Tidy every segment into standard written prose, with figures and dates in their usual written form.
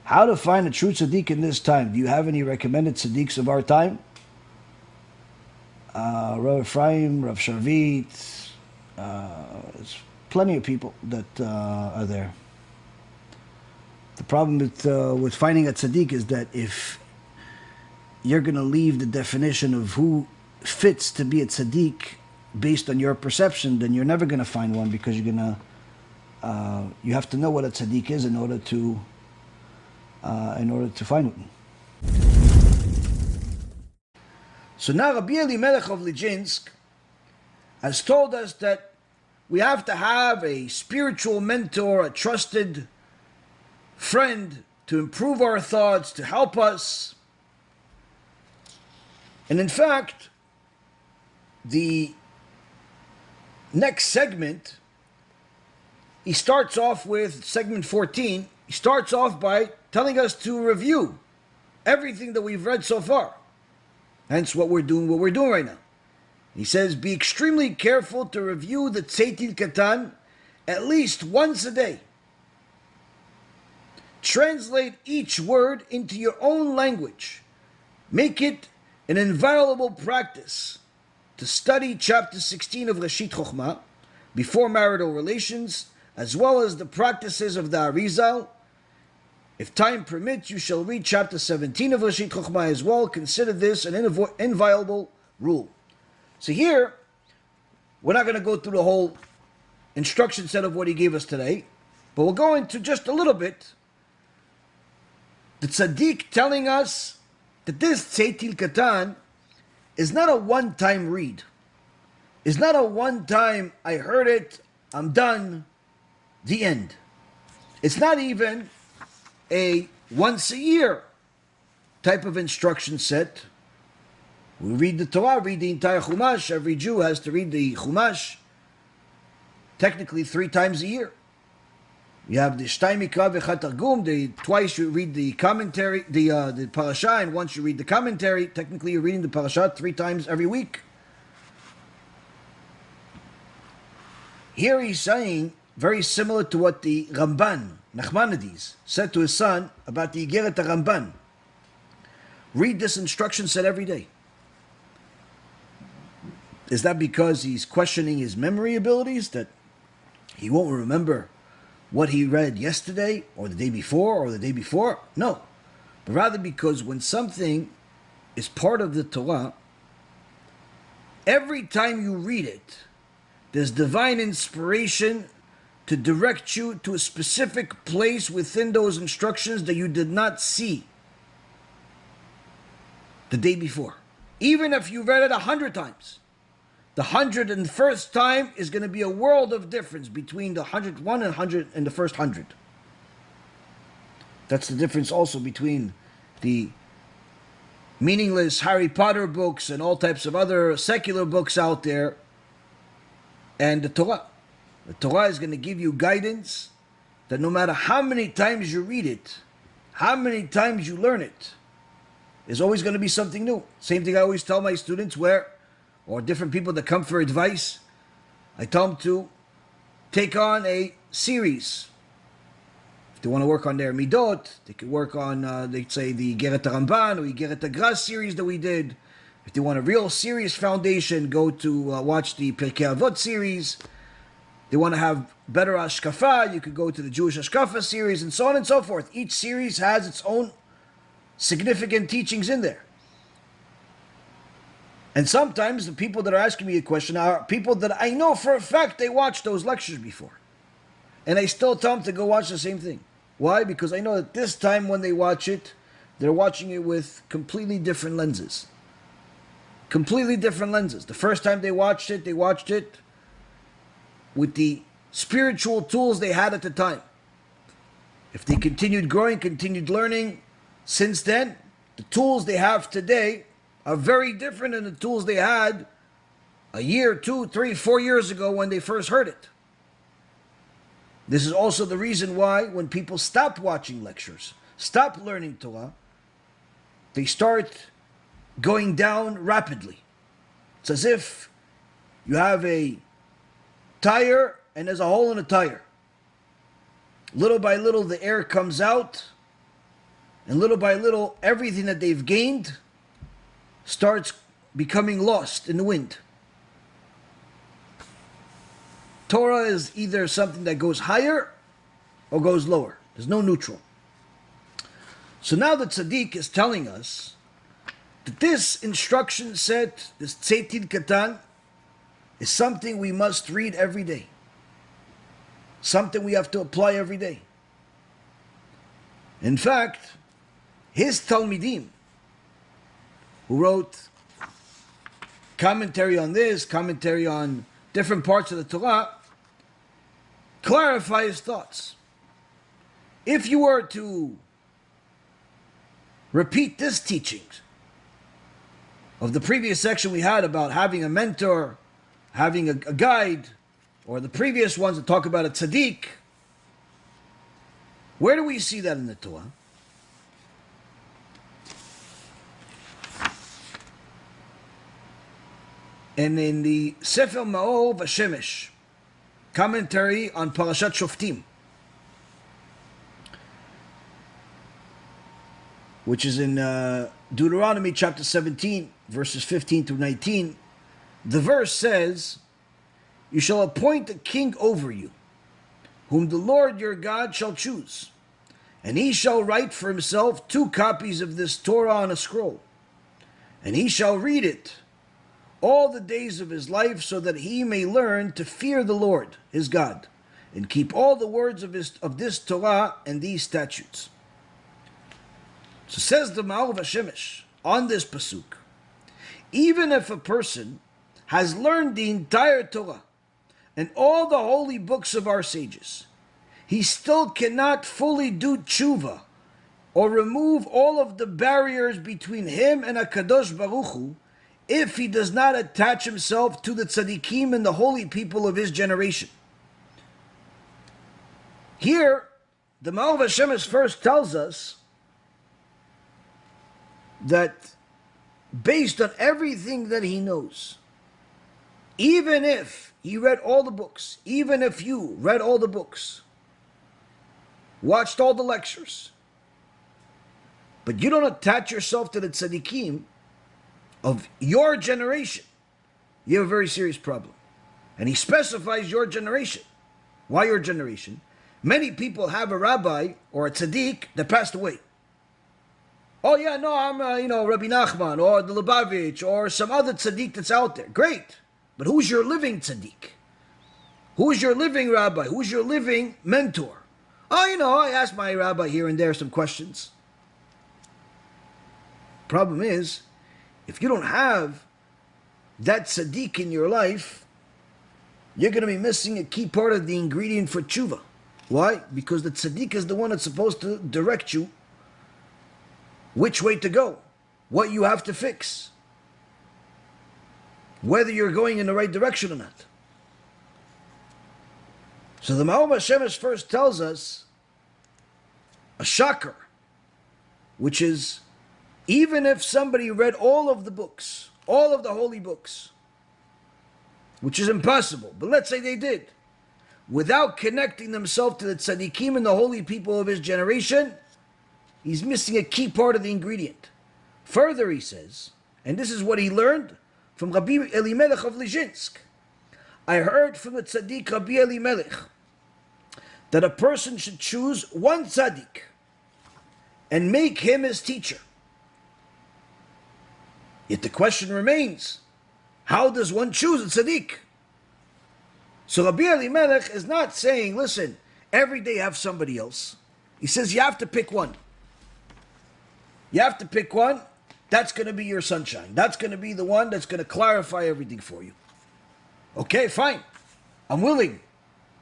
How to find a true tzaddik in this time? Do you have any recommended tzaddiks of our time? Rav Efraim, Rav Sharvit, there's plenty of people that are there. The problem with finding a tzaddik is that if you're going to leave the definition of who fits to be a tzaddik based on your perception, then you're never going to find one, because you're going to you have to know what a tzaddik is in order to find one. So now Rebbe Elimelech of Lizhensk has told us that we have to have a spiritual mentor, a trusted friend to improve our thoughts, to help us. And in fact, the next segment, he starts off with segment 14. He starts off by telling us to review everything that we've read so far. Hence what we're doing right now. He says, be extremely careful to review the Tzetel Katan at least once a day. Translate each word into your own language. Make it an inviolable practice to study chapter 16 of Reshit Chochmah before marital relations, as well as the practices of the Arizal. If time permits, you shall read chapter 17 of Reshit Chochmah as well. Consider this an inviolable rule. So here, we're not going to go through the whole instruction set of what he gave us today, but we'll go into just a little bit. The tzaddik telling us that this Tzetel Katan is not a one-time read. It's not a one-time, I heard it, I'm done, the end. It's not even a once-a-year type of instruction set. We read the Torah, read the entire Chumash. Every Jew has to read the Chumash technically 3 times a year. You have the Shtay Mikra v'Chad Targum, twice you read the commentary, the parasha, and once you read the commentary. Technically you're reading the parasha 3 times every week. Here he's saying, very similar to what the Ramban, Nachmanides, said to his son about the Igeret Ramban. Read this instruction set every day. Is that because he's questioning his memory abilities, that he won't remember what he read yesterday or the day before or the day before? No. But rather because when something is part of the Torah, every time you read it, there's divine inspiration to direct you to a specific place within those instructions that you did not see the day before. Even if you read it 100 times. The 101st time is going to be a world of difference between the 101 and the first 100. That's the difference also between the meaningless Harry Potter books and all types of other secular books out there and the Torah. The Torah is going to give you guidance that no matter how many times you read it, how many times you learn it, there's always going to be something new. Same thing I always tell my students or different people that come for advice, I tell them to take on a series. If they want to work on their midot, they can work on, let's say, the Igeret Ramban or Igeret Gras series that we did. If they want a real serious foundation, go to watch the Pirkei Avot series. They want to have better Ashkafa, you could go to the Jewish Ashkafa series, and so on and so forth. Each series has its own significant teachings in there. And sometimes the people that are asking me a question are people that I know for a fact they watched those lectures before. And I still tell them to go watch the same thing. Why? Because I know that this time when they watch it, they're watching it with completely different lenses. Completely different lenses. The first time they watched it with the spiritual tools they had at the time. If they continued growing, continued learning, since then, the tools they have today are very different than the tools they had a year, 2, 3, 4 years ago when they first heard it. This is also the reason why when people stop watching lectures, stop learning Torah, they start going down rapidly. It's as if you have a tire and there's a hole in the tire. Little by little the air comes out And little by little, everything that they've gained starts becoming lost in the wind. Torah is either something that goes higher or goes lower. There's no neutral. So now the Tzadik is telling us that this instruction set, this Tzetel Katan, is something we must read every day. Something we have to apply every day. In fact, his Talmidim, who wrote commentary on this, commentary on different parts of the Torah, clarify his thoughts. If you were to repeat this teaching of the previous section we had about having a mentor, having a guide, or the previous ones that talk about a tzaddik, where do we see that in the Torah? And in the Sefer Ma'or Vashemesh, commentary on Parashat Shoftim, which is in Deuteronomy chapter 17, verses 15 through 19, the verse says, "You shall appoint a king over you, whom the Lord your God shall choose, and he shall write for himself 2 copies of this Torah on a scroll, and he shall read it all the days of his life, so that he may learn to fear the Lord his God, and keep all the words of this Torah and these statutes." So says the Ma'or Vashemesh on this pasuk, even if a person has learned the entire Torah and all the holy books of our sages, he still cannot fully do TeShuva or remove all of the barriers between him and HaKadosh Baruch Hu if he does not attach himself to the Tzadikim and the holy people of his generation. Here, the Ma'or Vashemesh first tells us that based on everything that he knows, even if he read all the books, even if you read all the books, watched all the lectures, but you don't attach yourself to the tzaddikim of your generation, you have a very serious problem. And he specifies your generation. Why your generation? Many people have a rabbi or a tzaddik that passed away. Oh yeah, no, I'm Rabbi Nachman or the Lubavitch or some other tzaddik that's out there. Great. But who's your living tzaddik? Who's your living rabbi? Who's your living mentor? Oh, I ask my rabbi here and there some questions. Problem is, if you don't have that tzaddik in your life, you're going to be missing a key part of the ingredient for TeShuva. Why? Because the tzaddik is the one that's supposed to direct you which way to go, what you have to fix, whether you're going in the right direction or not. So the Ma'or Vashemesh first tells us a shocker, which is, even if somebody read all of the books, all of the holy books, which is impossible, but let's say they did, without connecting themselves to the tzaddikim and the holy people of his generation, he's missing a key part of the ingredient. Further, he says, and this is what he learned from Rebbe Elimelech of Lizhensk. I heard from the Tzadik Rebbe Elimelech that a person should choose one Tzadik and make him his teacher. Yet the question remains, how does one choose a Tzadik? So Rebbe Elimelech is not saying, listen, every day have somebody else. He says you have to pick one. You have to pick one. That's going to be your sunshine. That's going to be the one that's going to clarify everything for you. Okay, fine. I'm willing.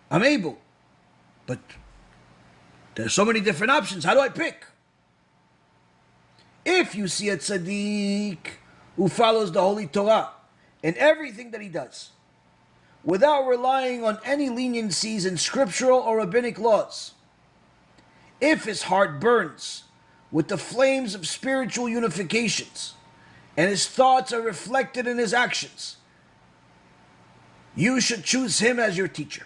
I'm able. But there's so many different options. How do I pick? If you see a tzaddik who follows the Holy Torah in everything that he does, without relying on any leniencies in scriptural or rabbinic laws, if his heart burns with the flames of spiritual unifications, and his thoughts are reflected in his actions, you should choose him as your teacher.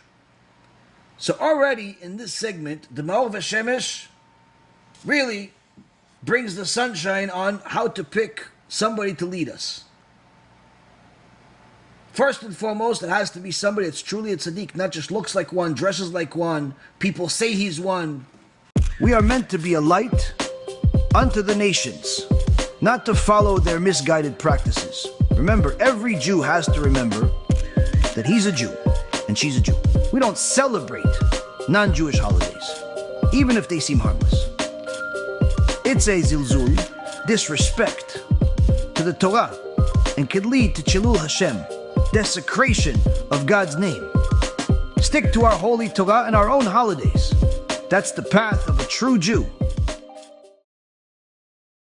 So already in this segment, the Ma'or Vashemesh really brings the sunshine on how to pick somebody to lead us. First and foremost, it has to be somebody that's truly a tzaddik, not just looks like one, dresses like one, people say he's one. We are meant to be a light unto the nations, not to follow their misguided practices. Remember, every Jew has to remember that he's a Jew and she's a Jew. We don't celebrate non-Jewish holidays, even if they seem harmless. It's a zilzul, disrespect to the Torah, and could lead to Chilul Hashem, desecration of God's name. Stick to our holy Torah and our own holidays. That's the path of a true Jew.